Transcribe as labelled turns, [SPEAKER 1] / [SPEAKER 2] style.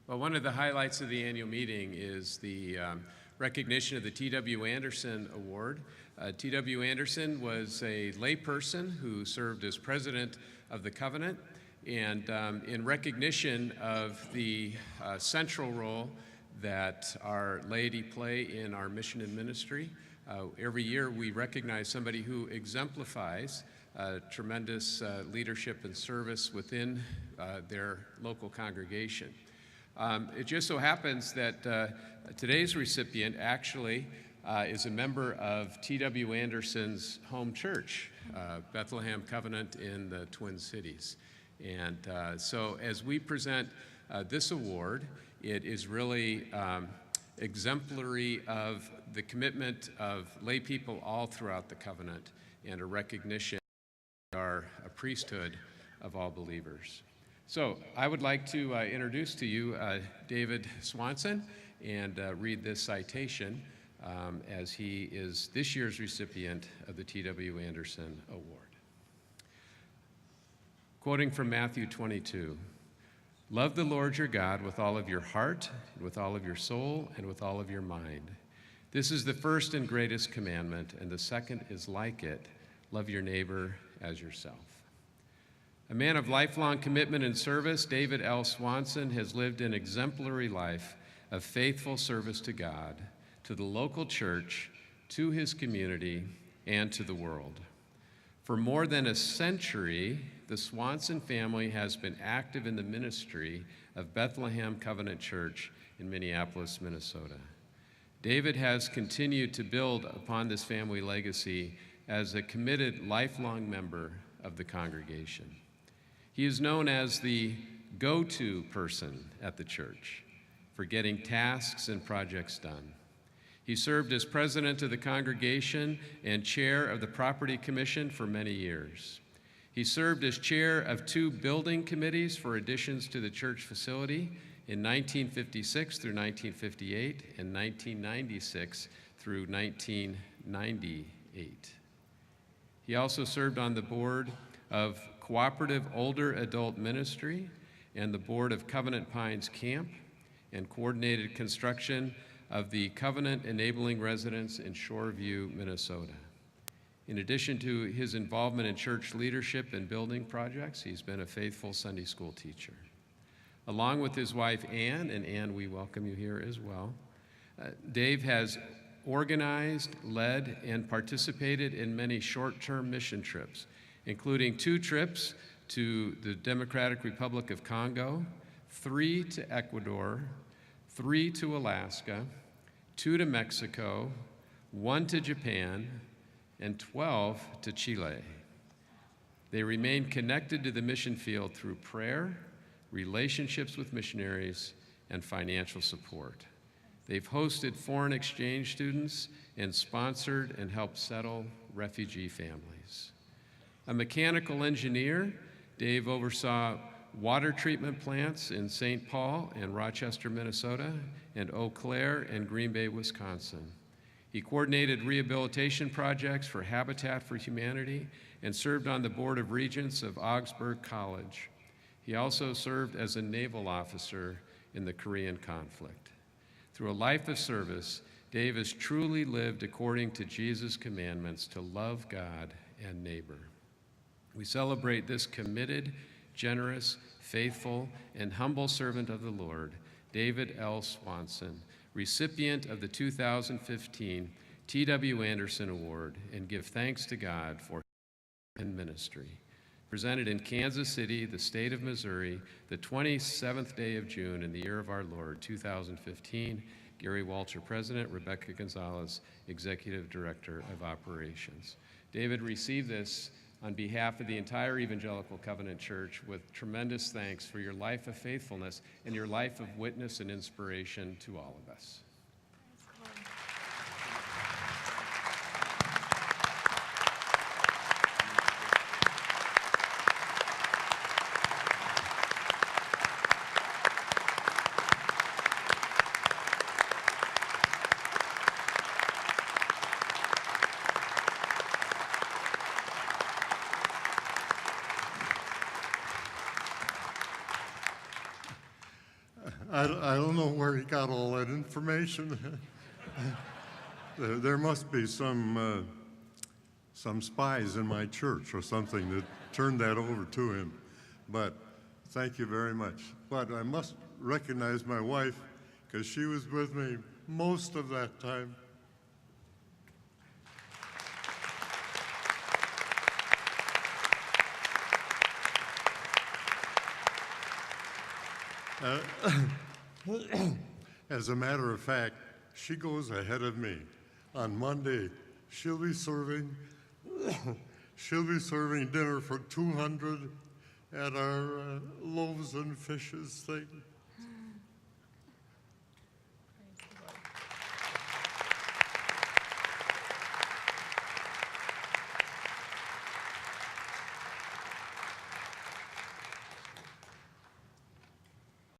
[SPEAKER 1] Well, one of the highlights of the annual meeting is the recognition of the T.W. Anderson Award. T.W. Anderson was a layperson who served as president of the Covenant, and in recognition of the central role that our laity play in our mission and ministry, every year we recognize somebody who exemplifies tremendous leadership and service within their local congregation. It just so happens that today's recipient actually is a member of T.W. Anderson's home church, Bethlehem Covenant in the Twin Cities. And so as we present this award, it is really exemplary of the commitment of lay people all throughout the covenant and a recognition that we are a priesthood of all believers. So I would like to introduce to you David Swanson and read this citation as he is this year's recipient of the T.W. Anderson Award. Quoting from Matthew 22, "Love the Lord your God with all of your heart, and with all of your soul, and with all of your mind. This is the first and greatest commandment, and the second is like it, love your neighbor as yourself." A man of lifelong commitment and service, David L. Swanson has lived an exemplary life of faithful service to God, to the local church, to his community, and to the world. For more than a century, the Swanson family has been active in the ministry of Bethlehem Covenant Church in Minneapolis, Minnesota. David has continued to build upon this family legacy as a committed lifelong member of the congregation. He is known as the go-to person at the church for getting tasks and projects done. He served as president of the congregation and chair of the Property Commission for many years. He served as chair of 2 building committees for additions to the church facility in 1956 through 1958 and 1996 through 1998. He also served on the board of Cooperative Older Adult Ministry and the board of Covenant Pines Camp, and coordinated construction of the Covenant Enabling Residence in Shoreview, Minnesota. In addition to his involvement in church leadership and building projects, he's been a faithful Sunday school teacher. Along with his wife, Ann, and Ann, we welcome you here as well, Dave has organized, led, and participated in many short-term mission trips, including 2 trips to the Democratic Republic of Congo, 3 to Ecuador, 3 to Alaska, 2 to Mexico, 1 to Japan, and 12 to Chile. They remain connected to the mission field through prayer, relationships with missionaries, and financial support. They've hosted foreign exchange students and sponsored and helped settle refugee families. A mechanical engineer, Dave oversaw water treatment plants in St. Paul and Rochester, Minnesota, and Eau Claire and Green Bay, Wisconsin. He coordinated rehabilitation projects for Habitat for Humanity and served on the Board of Regents of Augsburg College. He also served as a naval officer in the Korean conflict. Through a life of service, Dave has truly lived according to Jesus' commandments to love God and neighbor. We celebrate this committed, generous, faithful, and humble servant of the Lord, David L. Swanson, recipient of the 2015 T.W. Anderson Award, and give thanks to God for his ministry. Presented in Kansas City, the state of Missouri, the 27th day of June in the year of our Lord, 2015, Gary Walter, President, Rebecca Gonzalez, Executive Director of Operations. David received this on behalf of the entire Evangelical Covenant Church with tremendous thanks for your life of faithfulness and your life of witness and inspiration to all of us.
[SPEAKER 2] I don't know where he got all that information. There must be some spies in my church or something that turned that over to him. But thank you very much. But I must recognize my wife because she was with me most of that time. As a matter of fact, she goes ahead of me. On Monday, she'll be serving dinner for 200 at our loaves and fishes thing.